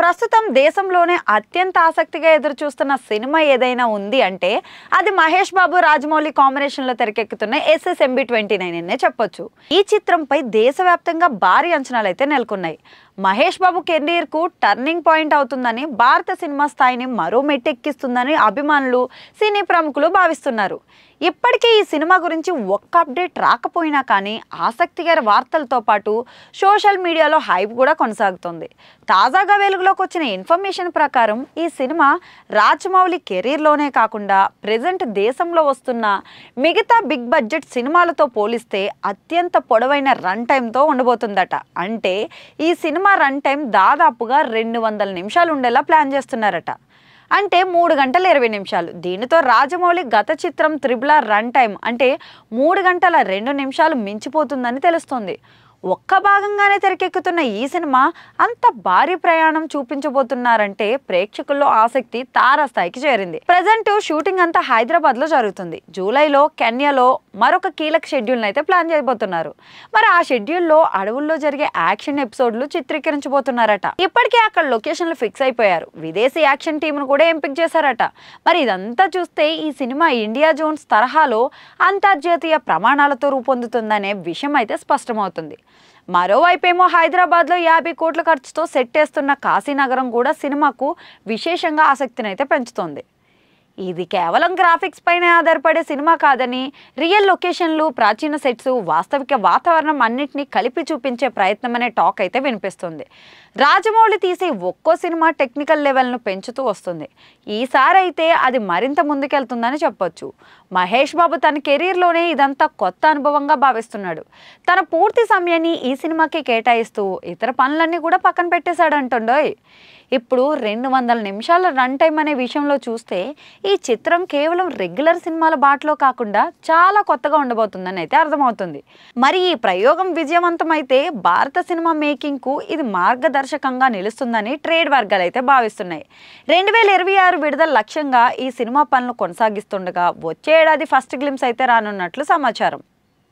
ప్రస్తుతం దేశంలోనే అత్యంత ఆసక్తిగా ఎదురుచూస్తున్న సినిమా ఏదైనా ఉంది అంటే అది మహేష్ బాబు రాజమౌళి కాంబినేషన్లో తెరకెక్కుతున్న SSMB29 అనే చెప్పొచ్చు. ఈ చిత్రంపై దేశవ్యాప్తంగా భారీ అంచనాలు అయితే నెలకొన్నాయి. మహేష్ బాబు కెరీర్కు టర్నింగ్ పాయింట్ అవుతుందని, భారత సినిమా స్థాయిని మరో మెట్టెక్కిస్తుందని అభిమానులు, సినీ ప్రముఖులు భావిస్తున్నారు. ఇప్పటికీ ఈ సినిమా గురించి ఒక్క అప్డేట్ రాకపోయినా కానీ ఆసక్తికర వార్తలతో పాటు సోషల్ మీడియాలో హైప్ కూడా కొనసాగుతుంది. తాజాగా వెలుగులోకి వచ్చిన ఇన్ఫర్మేషన్ ప్రకారం ఈ సినిమా రాజమౌళి కెరీర్లోనే కాకుండా ప్రెజెంట్ దేశంలో వస్తున్న మిగతా బిగ్ బడ్జెట్ సినిమాలతో పోలిస్తే అత్యంత పొడవైన రన్ టైంతో ఉండబోతుందట. అంటే ఈ సినిమా రన్ టైం దాదాపుగా 200 నిమిషాలు ఉండేలా ప్లాన్ చేస్తున్నారట. అంటే 3 గంటల 20 నిమిషాలు. దీనితో రాజమౌళి గత చిత్రం RRR రన్ టైం అంటే 3 గంటల 2 నిమిషాలు మించిపోతుందని తెలుస్తోంది. ఒక్క భాగంగానే తెరకెక్కుతున్న ఈ సినిమా అంత భారీ ప్రయాణం చూపించబోతున్నారంటే ప్రేక్షకుల్లో ఆసక్తి తారాస్థాయికి చేరింది. ప్రజెంట్ షూటింగ్ అంతా హైదరాబాద్ లో జరుగుతుంది. జూలైలో కెన్యాలో మరొక కీలక షెడ్యూల్ అయితే ప్లాన్ చేయబోతున్నారు. మరి ఆ షెడ్యూల్లో అడవుల్లో జరిగే యాక్షన్ ఎపిసోడ్లు చిత్రీకరించబోతున్నారట. ఇప్పటికే అక్కడ లొకేషన్లు ఫిక్స్ అయిపోయారు. విదేశీ యాక్షన్ టీంను కూడా ఎంపిక చేశారట. మరి ఇదంతా చూస్తే ఈ సినిమా ఇండియా జోన్స్ తరహాలో అంతర్జాతీయ ప్రమాణాలతో రూపొందుతుందనే విషయం అయితే స్పష్టమవుతుంది. మరోవైపేమో హైదరాబాద్లో 50 కోట్ల ఖర్చుతో సెట్ వేస్తున్న కాశీనగరం కూడా సినిమాకు విశేషంగా ఆసక్తిని అయితే పెంచుతోంది. ఇది కేవలం గ్రాఫిక్స్ పైన ఆధారపడే సినిమా కాదని, రియల్ లొకేషన్లు, ప్రాచీన సెట్స్, వాస్తవిక వాతావరణం అన్నింటినీ కలిపి చూపించే ప్రయత్నం అనే టాక్ అయితే వినిపిస్తుంది. రాజమౌళి తీసే ఒక్కో సినిమా టెక్నికల్ లెవెల్ను పెంచుతూ వస్తుంది. ఈసారి అయితే అది మరింత ముందుకెళ్తుందని చెప్పొచ్చు. మహేష్ బాబు తన కెరీర్లోనే ఇదంతా కొత్త అనుభవంగా భావిస్తున్నాడు. తన పూర్తి సమయాన్ని ఈ సినిమాకి కేటాయిస్తూ ఇతర పనులన్నీ కూడా పక్కన పెట్టేశాడంటుండోయ్. ఇప్పుడు 200 నిమిషాల రన్ టైం అనే విషయంలో చూస్తే ఈ చిత్రం కేవలం రెగ్యులర్ సినిమాల బాటలో కాకుండా చాలా కొత్తగా ఉండబోతుందని అయితే అర్థమవుతుంది. మరి ఈ ప్రయోగం విజయవంతమైతే భారత సినిమా మేకింగ్కు ఇది మార్గదర్శకంగా నిలుస్తుందని ట్రేడ్ వర్గాలు అయితే భావిస్తున్నాయి. 2026 విడుదల లక్ష్యంగా ఈ సినిమా పనులు కొనసాగిస్తుండగా వచ్చే ఏడాది ఫస్ట్ గ్లింప్స్ అయితే రానున్నట్లు సమాచారం.